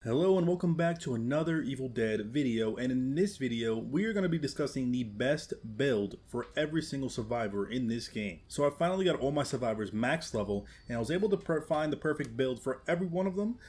Hello and welcome back to another Evil Dead video, and in this video we are going to be discussing the best build for every single survivor in this game. So I finally got all my survivors max level and I was able to find the perfect build for every one of them.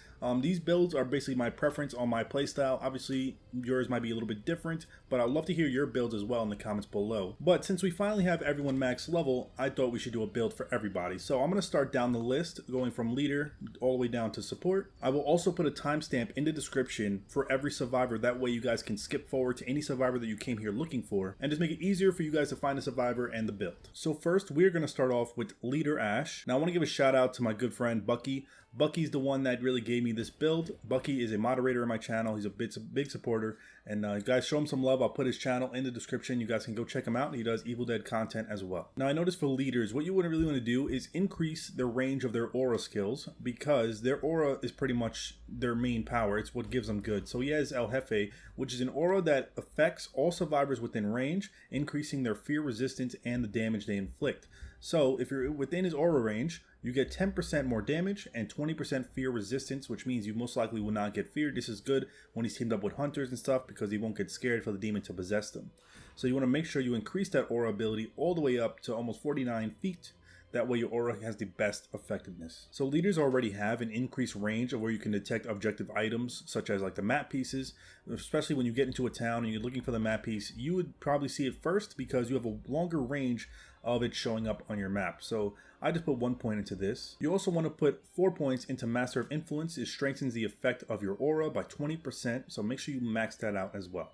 These builds are basically my preference on my playstyle. Obviously yours might be a little bit different, but I'd love to hear your builds as well in the comments below. But since we finally have everyone max level, I thought we should do a build for everybody. So I'm going to start down the list, going from leader all the way down to support. I will also put a timestamp in the description for every survivor, that way you guys can skip forward to any survivor that you came here looking for and just make it easier for you guys to find the survivor and the build. So first we're going to start off with leader Ash. Now I want to give a shout out to my good friend Bucky. Bucky's the one that really gave me this build. Bucky is a moderator in my channel. He's a big supporter, and you guys show him some love. I'll put his channel in the description. You guys can go check him out. He does Evil Dead content as well. Now I noticed for leaders, what you really want to do is increase the range of their aura skills, because their aura is pretty much their main power. It's what gives them good. So he has El Jefe, which is an aura that affects all survivors within range, increasing their fear resistance and the damage they inflict. So if you're within his aura range, you get 10% more damage and 20% fear resistance, which means you most likely will not get feared. This is good when he's teamed up with hunters and stuff, because he won't get scared for the demon to possess them. So you want to make sure you increase that aura ability all the way up to almost 49 feet. That way your aura has the best effectiveness. So leaders already have an increased range of where you can detect objective items, such as like the map pieces. Especially when you get into a town and you're looking for the map piece, you would probably see it first because you have a longer range of it showing up on your map. So I just put 1 point into this. You also want to put 4 points into Master of Influence. It strengthens the effect of your aura by 20%, so make sure you max that out as well.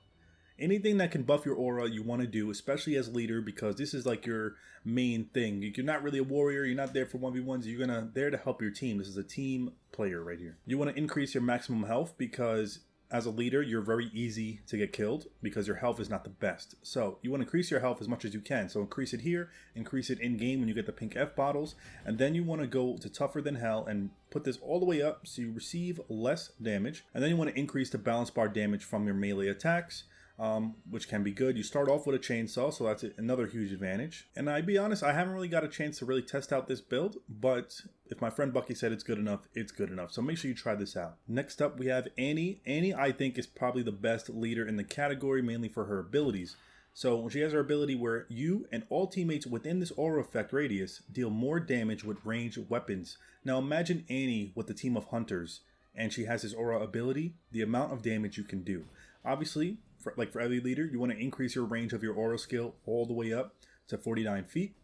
Anything that can buff your aura you want to do, especially as leader, because this is like your main thing. You're not really a warrior, you're not there for 1v1s, you're there to help your team. This is a team player right here. You want to increase your maximum health, because as a leader, you're very easy to get killed because your health is not the best. So you want to increase your health as much as you can. So increase it here, increase it in game when you get the pink F bottles, and then you want to go to tougher than hell and put this all the way up so you receive less damage. And then you want to increase the balance bar damage from your melee attacks, which can be good. You start off with a chainsaw, so that's another huge advantage. And I'd be honest, I haven't really got a chance to really test out this build, but if my friend Bucky said it's good enough, it's good enough. So make sure you try this out. Next up we have Annie. Annie, I think, is probably the best leader in the category, mainly for her abilities. So she has her ability where you and all teammates within this aura effect radius deal more damage with ranged weapons. Now imagine Annie with a team of hunters, and she has this aura ability, the amount of damage you can do. Obviously, for every leader, you want to increase your range of your aura skill all the way up to 49 feet.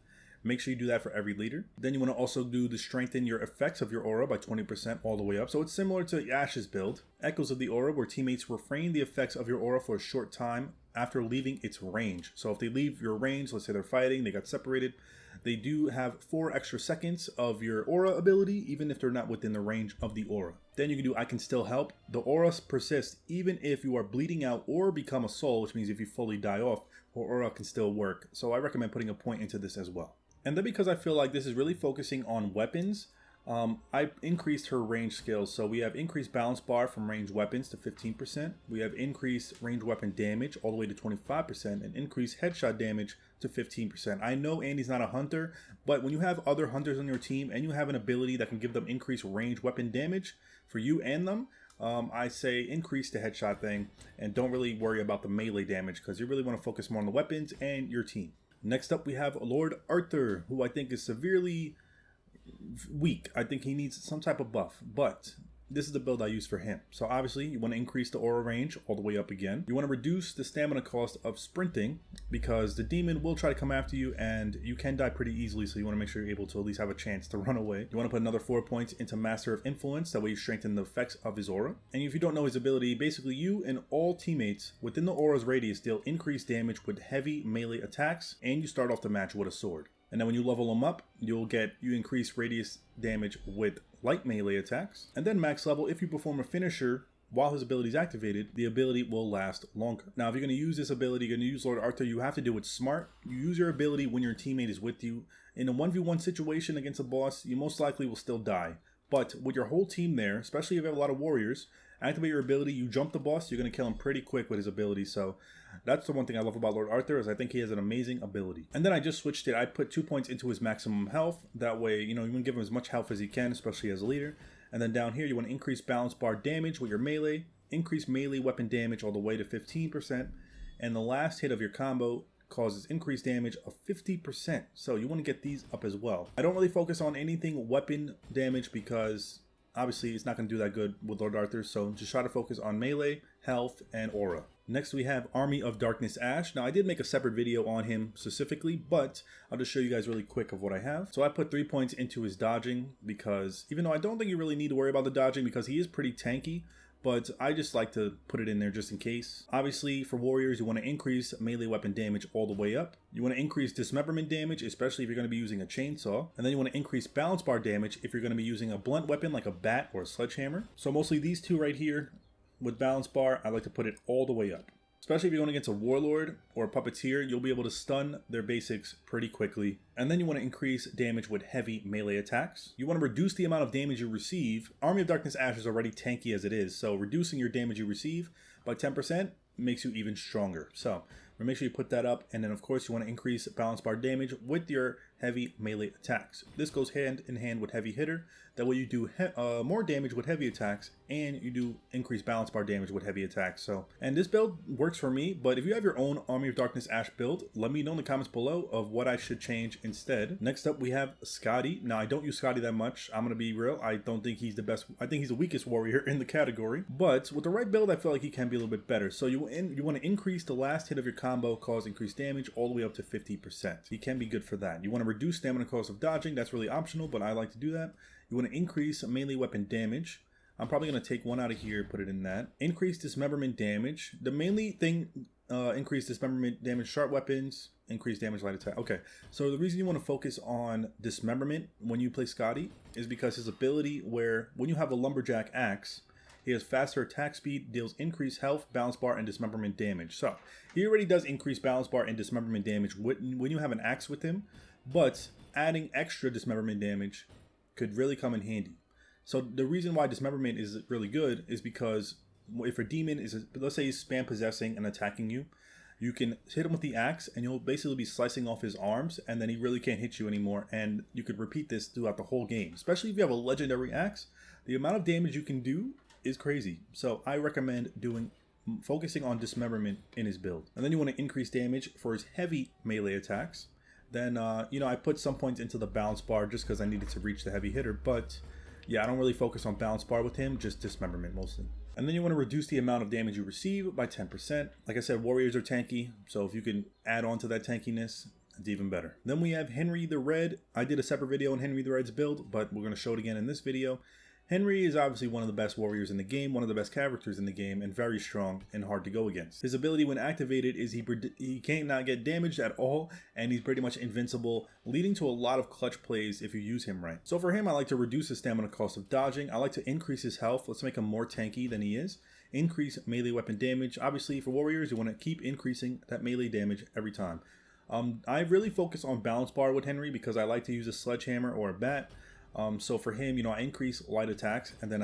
Make sure you do that for every leader. Then you want to also do the strengthen your effects of your aura by 20% all the way up. So it's similar to Ash's build. Echoes of the aura, where teammates refrain the effects of your aura for a short time after leaving its range. So if they leave your range, let's say they're fighting, they got separated, they do have 4 extra seconds of your aura ability, even if they're not within the range of the aura. Then you can do I Can Still Help. The aura persists even if you are bleeding out or become a soul, which means if you fully die off, your aura can still work. So I recommend putting a point into this as well. And then because I feel like this is really focusing on weapons, I increased her range skills. So we have increased balance bar from ranged weapons to 15%. We have increased ranged weapon damage all the way to 25%, and increased headshot damage to 15%. I know Andy's not a hunter, but when you have other hunters on your team and you have an ability that can give them increased ranged weapon damage for you and them, I say increase the headshot thing and don't really worry about the melee damage, because you really want to focus more on the weapons and your team. Next up we have Lord Arthur, who I think is severely weak. I think he needs some type of buff, but this is the build I use for him. So obviously you want to increase the aura range all the way up again. You want to reduce the stamina cost of sprinting, because the demon will try to come after you and you can die pretty easily, so you want to make sure you're able to at least have a chance to run away. You want to put another 4 points into Master of Influence, that way you strengthen the effects of his aura. And if you don't know his ability, basically you and all teammates within the aura's radius deal increased damage with heavy melee attacks, and you start off the match with a sword. And then when you level them up, you increase radius damage with light melee attacks. And then max level, if you perform a finisher while his ability is activated, the ability will last longer. Now, if you're going to use this ability, you're going to use Lord Arthur, you have to do it smart. You use your ability when your teammate is with you. In a 1v1 situation against a boss, you most likely will still die. But with your whole team there, especially if you have a lot of warriors, activate your ability, you jump the boss, you're going to kill him pretty quick with his ability. So that's the one thing I love about Lord Arthur, is I think he has an amazing ability. And then I just switched it. I put 2 points into his maximum health. That way, you want to give him as much health as he can, especially as a leader. And then down here, you want to increase balance bar damage with your melee, increase melee weapon damage all the way to 15%, and the last hit of your combo causes increased damage of 50%. So you want to get these up as well. I don't really focus on anything weapon damage because obviously it's not going to do that good with Lord Arthur, so just try to focus on melee, health, and aura. Next we have Army of Darkness Ash. Now I did make a separate video on him specifically, but I'll just show you guys really quick of what I have. So I put 3 points into his dodging because even though I don't think you really need to worry about the dodging because he is pretty tanky, but I just like to put it in there just in case. Obviously, for warriors, you want to increase melee weapon damage all the way up. You want to increase dismemberment damage, especially if you're going to be using a chainsaw. And then you want to increase balance bar damage if you're going to be using a blunt weapon like a bat or a sledgehammer. So mostly these two right here with balance bar, I like to put it all the way up. Especially if you're going against a warlord or a puppeteer, you'll be able to stun their basics pretty quickly. And then you want to increase damage with heavy melee attacks. You want to reduce the amount of damage you receive. Army of Darkness Ash is already tanky as it is, so reducing your damage you receive by 10% makes you even stronger. So make sure you put that up, and then of course you want to increase balance bar damage with your heavy melee attacks. This goes hand in hand with heavy hitter. That way you do more damage with heavy attacks, and you do increase balance bar damage with heavy attacks. So, and this build works for me, but if you have your own Army of Darkness Ash build, let me know in the comments below of what I should change instead. Next up we have Scotty. Now I don't use Scotty that much, I'm gonna be real. I don't think he's the best. I think he's the weakest warrior in the category, but with the right build I feel like he can be a little bit better. So you want to increase the last hit of your combo, cause increased damage all the way up to 50%. He can be good for that. You want to reduce stamina cost of dodging. That's really optional, but I like to do that. You want to increase melee weapon damage. I'm probably going to take one out of here, put it in that. Increase dismemberment damage. The mainly thing, increase dismemberment damage, sharp weapons, increase damage light attack. Okay, so the reason you want to focus on dismemberment when you play Scotty is because his ability where when you have a lumberjack axe, he has faster attack speed, deals increased health, balance bar, and dismemberment damage. So he already does increase balance bar and dismemberment damage when you have an axe with him, but adding extra dismemberment damage could really come in handy. So the reason why dismemberment is really good is because if a demon is, let's say he's spam possessing and attacking you, you can hit him with the axe and you'll basically be slicing off his arms, and then he really can't hit you anymore, and you could repeat this throughout the whole game. Especially if you have a legendary axe, the amount of damage you can do is crazy. So I recommend focusing on dismemberment in his build. And then you want to increase damage for his heavy melee attacks. Then, I put some points into the balance bar just because I needed to reach the heavy hitter. But, yeah, I don't really focus on balance bar with him, just dismemberment mostly. And then you want to reduce the amount of damage you receive by 10%. Like I said, warriors are tanky, so if you can add on to that tankiness, it's even better. Then we have Henry the Red. I did a separate video on Henry the Red's build, but we're going to show it again in this video. Henry is obviously one of the best warriors in the game, one of the best characters in the game, and very strong and hard to go against. His ability when activated is he can't not get damaged at all, and he's pretty much invincible, leading to a lot of clutch plays if you use him right. So for him, I like to reduce his stamina cost of dodging. I like to increase his health. Let's make him more tanky than he is. Increase melee weapon damage. Obviously, for warriors, you want to keep increasing that melee damage every time. I really focus on balance bar with Henry because I like to use a sledgehammer or a bat. So for him, I increase light attacks, and then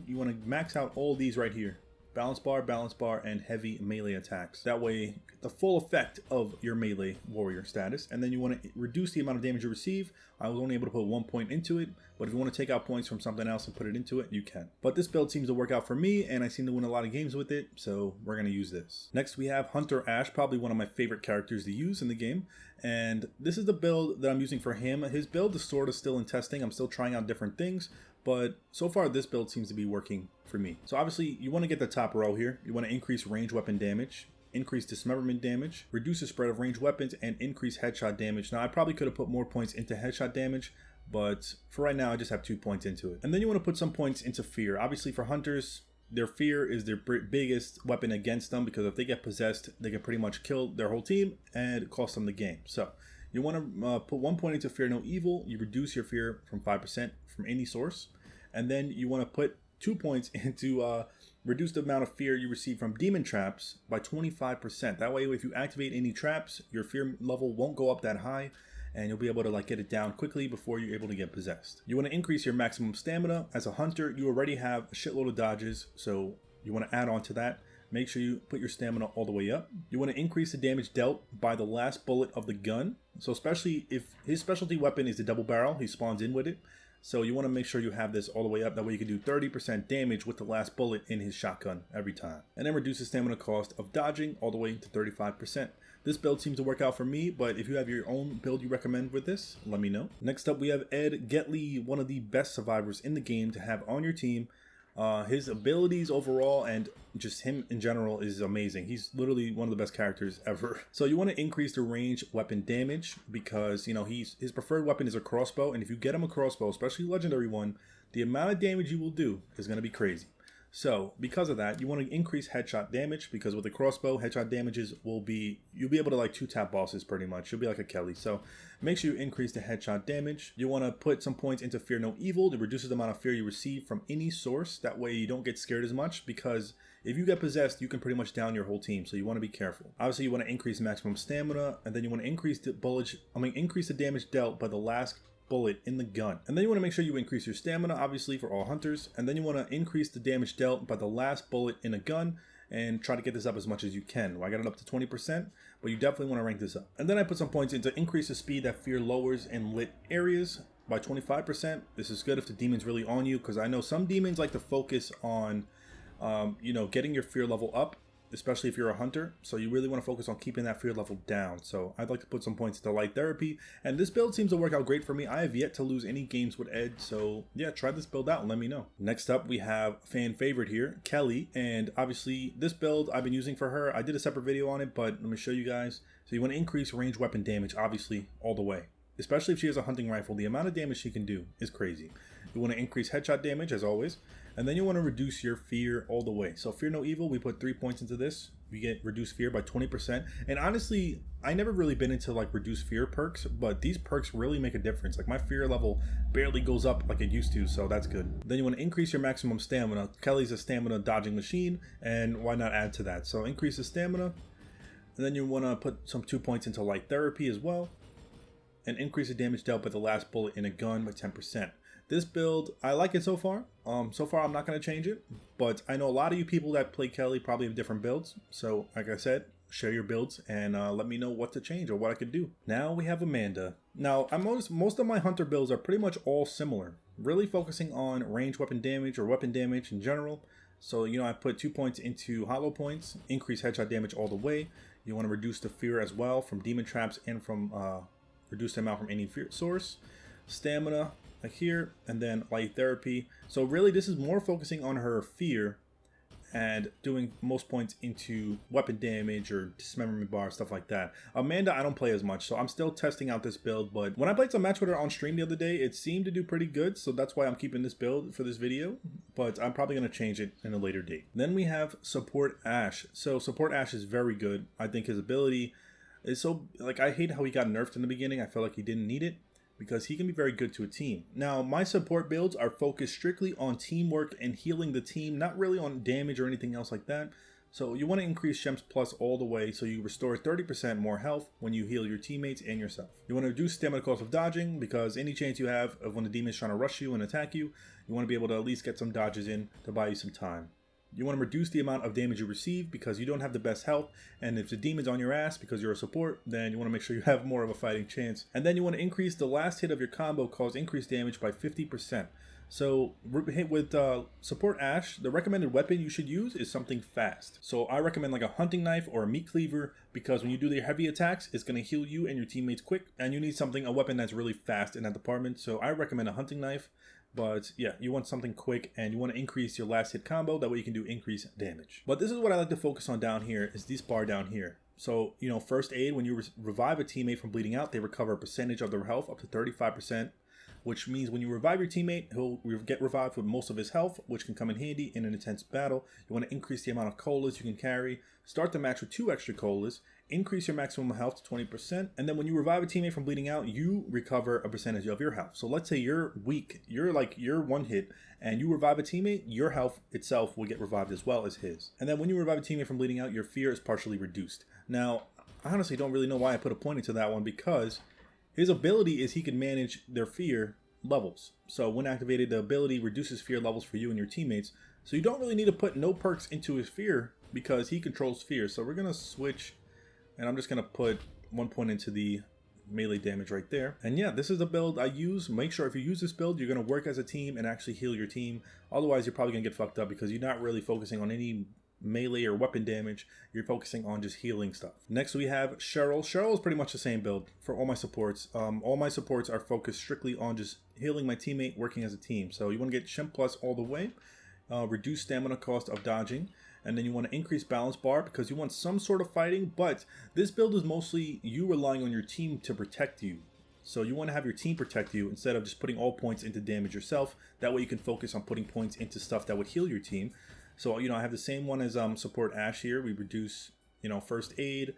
you want to max out all these right here. Balance bar, and heavy melee attacks. That way, the full effect of your melee warrior status. And then you want to reduce the amount of damage you receive. I was only able to put 1 point into it, but if you want to take out points from something else and put it into it, you can. But this build seems to work out for me, and I seem to win a lot of games with it, so we're going to use this. Next, we have Hunter Ash, probably one of my favorite characters to use in the game. And this is the build that I'm using for him. His build is sort of still in testing. I'm still trying out different things, but so far this build seems to be working for me. So obviously you want to get the top row here. You want to increase range weapon damage, increase dismemberment damage, reduce the spread of ranged weapons, and increase headshot damage. Now I probably could have put more points into headshot damage, but for right now I just have 2 points into it. And then you want to put some points into fear. Obviously for hunters, their fear is their biggest weapon against them, because if they get possessed, they can pretty much kill their whole team and cost them the game. So you want to put 1 point into fear no evil. You reduce your fear from 5% from any source. And then you want to put 2 points into reduce the amount of fear you receive from demon traps by 25%. That way, if you activate any traps, your fear level won't go up that high, and you'll be able to get it down quickly before you're able to get possessed. You want to increase your maximum stamina. As a hunter, you already have a shitload of dodges, so you want to add on to that. Make sure you put your stamina all the way up. You want to increase the damage dealt by the last bullet of the gun. So especially if his specialty weapon is the double barrel, he spawns in with it. So you want to make sure you have this all the way up. That way you can do 30% damage with the last bullet in his shotgun every time. And then reduce the stamina cost of dodging all the way to 35%. This build seems to work out for me, but if you have your own build you recommend with this, let me know. Next up we have Ed Getley, one of the best survivors in the game to have on your team. His abilities overall and just him in general is amazing. He's literally one of the best characters ever. So you want to increase the range weapon damage because, you know, his preferred weapon is a crossbow. And if you get him a crossbow, especially legendary one, the amount of damage you will do is going to be crazy. So because of that, you want to increase headshot damage because with the crossbow, headshot damages will be, you'll be able to like 2-tap bosses pretty much. You'll be like a Kelly. So make sure you increase the headshot damage. You want to put some points into Fear No Evil. It reduces the amount of fear you receive from any source. That way you don't get scared as much because if you get possessed, you can pretty much down your whole team. So you want to be careful. Obviously you want to increase maximum stamina and then you want to increase the damage dealt by the last bullet in the gun. And then you want to make sure you increase your stamina, obviously, for all hunters. And then you want to increase the damage dealt by the last bullet in a gun and try to get this up as much as you can. Well, I got it up to 20%, but you definitely want to rank this up. And then I put some points into increase the speed that fear lowers in lit areas by 25%. This is good if the demon's really on you, because I know some demons like to focus on, you know, getting your fear level up, especially if you're a hunter. So you really want to focus on keeping that fear level down. So I'd like to put some points into light therapy, and this build seems to work out great for me. I have yet to lose any games with Ed, so yeah, try this build out and let me know. Next up we have fan favorite here, Kelly, and obviously this build I've been using for her. I did a separate video on it, but let me show you guys. So you want to increase range weapon damage, obviously, all the way. Especially if she has a hunting rifle, the amount of damage she can do is crazy. You want to increase headshot damage as always, and then you want to reduce your fear all the way. So Fear No Evil, we put 3 points into this. We get reduced fear by 20%. And honestly, I never really been into like reduced fear perks, but these perks really make a difference. Like my fear level barely goes up like it used to, so that's good. Then you want to increase your maximum stamina. Kelly's a stamina dodging machine, and why not add to that? So increase the stamina, and then you want to put some 2 points into light therapy as well, and increase the damage dealt by the last bullet in a gun by 10%. This build, I like it so far. So far, I'm not going to change it, but I know a lot of you people that play Kelly probably have different builds. So, like I said, share your builds and let me know what to change or what I could do. Now we have Amanda. Now, most of my hunter builds are pretty much all similar, really focusing on range weapon damage or weapon damage in general. So, you know, I put 2 points into hollow points, increase headshot damage all the way. You want to reduce the fear as well from demon traps and from reduce them out from any fear source. Stamina, like here, and then light therapy. So really this is more focusing on her fear and doing most points into weapon damage or dismemberment bar, stuff like that. Amanda, I don't play as much, so I'm still testing out this build, but when I played some match with her on stream the other day, it seemed to do pretty good, so that's why I'm keeping this build for this video, but I'm probably going to change it in a later date. Then we have Support Ash. So Support Ash is very good. I think his ability is so, like, I hate how he got nerfed in the beginning. I felt like he didn't need it, because he can be very good to a team. Now, my support builds are focused strictly on teamwork and healing the team, not really on damage or anything else like that. So you want to increase Shems Plus all the way so you restore 30% more health when you heal your teammates and yourself. You want to reduce stamina cost of dodging because any chance you have of when the demon is trying to rush you and attack you, you want to be able to at least get some dodges in to buy you some time. You want to reduce the amount of damage you receive because you don't have the best health, and if the demon's on your ass because you're a support, then you want to make sure you have more of a fighting chance. And then you want to increase the last hit of your combo cause increased damage by 50%. So with Support Ash, the recommended weapon you should use is something fast. So I recommend like a hunting knife or a meat cleaver because when you do the heavy attacks, it's going to heal you and your teammates quick, and you need a weapon that's really fast in that department. So I recommend a hunting knife. But yeah, you want something quick and you want to increase your last hit combo. That way you can do increased damage. But this is what I like to focus on down here is this bar down here. So, you know, first aid, when you revive a teammate from bleeding out, they recover a percentage of their health up to 35%. Which means when you revive your teammate, he'll get revived with most of his health, which can come in handy in an intense battle. You want to increase the amount of colas you can carry. Start the match with 2 extra colas. Increase your maximum health to 20%. And then when you revive a teammate from bleeding out, you recover a percentage of your health. So let's say you're weak, you're one hit, and you revive a teammate, your health itself will get revived as well as his. And then when you revive a teammate from bleeding out, your fear is partially reduced. Now, I honestly don't really know why I put a point into that one because his ability is he can manage their fear levels. So when activated, the ability reduces fear levels for you and your teammates. So you don't really need to put no perks into his fear because he controls fear. So we're going to switch, and I'm just going to put 1 point into the melee damage right there. And yeah, this is the build I use. Make sure if you use this build, you're going to work as a team and actually heal your team. Otherwise, you're probably going to get fucked up because you're not really focusing on any melee or weapon damage. You're focusing on just healing stuff. Next we have Cheryl. Cheryl is pretty much the same build for all my supports. All my supports are focused strictly on just healing my teammate, working as a team. So you want to get Shimp Plus all the way, reduce stamina cost of dodging, and then you want to increase balance bar because you want some sort of fighting, but this build is mostly you relying on your team to protect you. So you want to have your team protect you instead of just putting all points into damage yourself. That way you can focus on putting points into stuff that would heal your team. So, you know, I have the same one as support Ash here. We reduce, you know, first aid.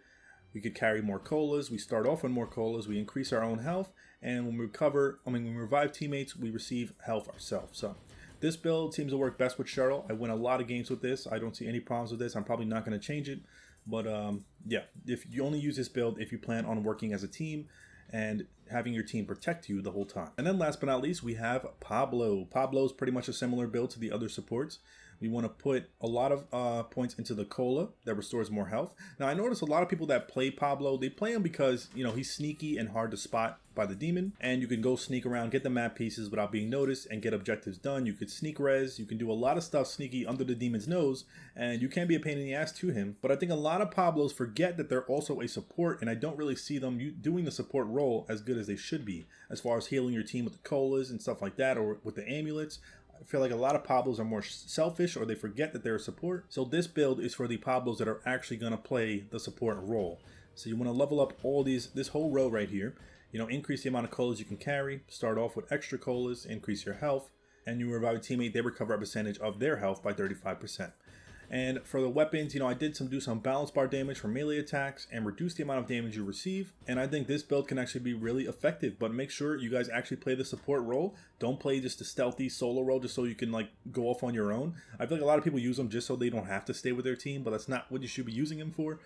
We could carry more colas. We start off with more colas. We increase our own health. And when we revive teammates, we receive health ourselves. So this build seems to work best with Cheryl. I win a lot of games with this. I don't see any problems with this. I'm probably not going to change it. But yeah, if you only use this build if you plan on working as a team and having your team protect you the whole time. And then last but not least, we have Pablo. Pablo is pretty much a similar build to the other supports. We want to put a lot of points into the cola that restores more health. Now, I notice a lot of people that play Pablo, they play him because, you know, he's sneaky and hard to spot by the demon. And you can go sneak around, get the map pieces without being noticed, and get objectives done. You could sneak res. You can do a lot of stuff sneaky under the demon's nose, and you can be a pain in the ass to him. But I think a lot of Pablos forget that they're also a support, and I don't really see them doing the support role as good as they should be, as far as healing your team with the colas and stuff like that, or with the amulets. I feel like a lot of Pablos are more selfish, or they forget that they're a support. So this build is for the Pablos that are actually going to play the support role. So you want to level up all this whole row right here. You know, increase the amount of colas you can carry. Start off with extra colas, increase your health, and you revive a teammate. They recover a percentage of their health by 35%. And for the weapons, you know, I did do some balance bar damage for melee attacks and reduce the amount of damage you receive. And I think this build can actually be really effective, but make sure you guys actually play the support role. Don't play just the stealthy solo role just so you can like go off on your own. I feel like a lot of people use them just so they don't have to stay with their team, but that's not what you should be using him for.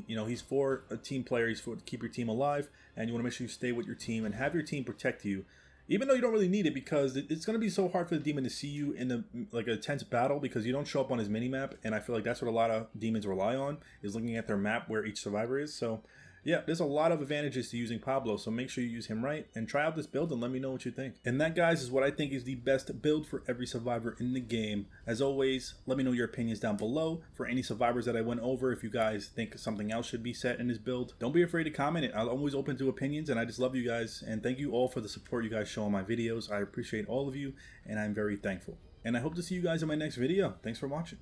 You know, he's for a team player. He's for to keep your team alive, and you want to make sure you stay with your team and have your team protect you. Even though you don't really need it, because it's going to be so hard for the demon to see you in a tense battle because you don't show up on his minimap, and I feel like that's what a lot of demons rely on, is looking at their map where each survivor is. So yeah, there's a lot of advantages to using Pablo, so make sure you use him right and try out this build and let me know what you think. And that, guys, is what I think is the best build for every survivor in the game. As always, let me know your opinions down below for any survivors that I went over. If you guys think something else should be set in this build, don't be afraid to comment it. I'm always open to opinions, and I just love you guys, and thank you all for the support you guys show on my videos. I appreciate all of you, and I'm very thankful. And I hope to see you guys in my next video. Thanks for watching.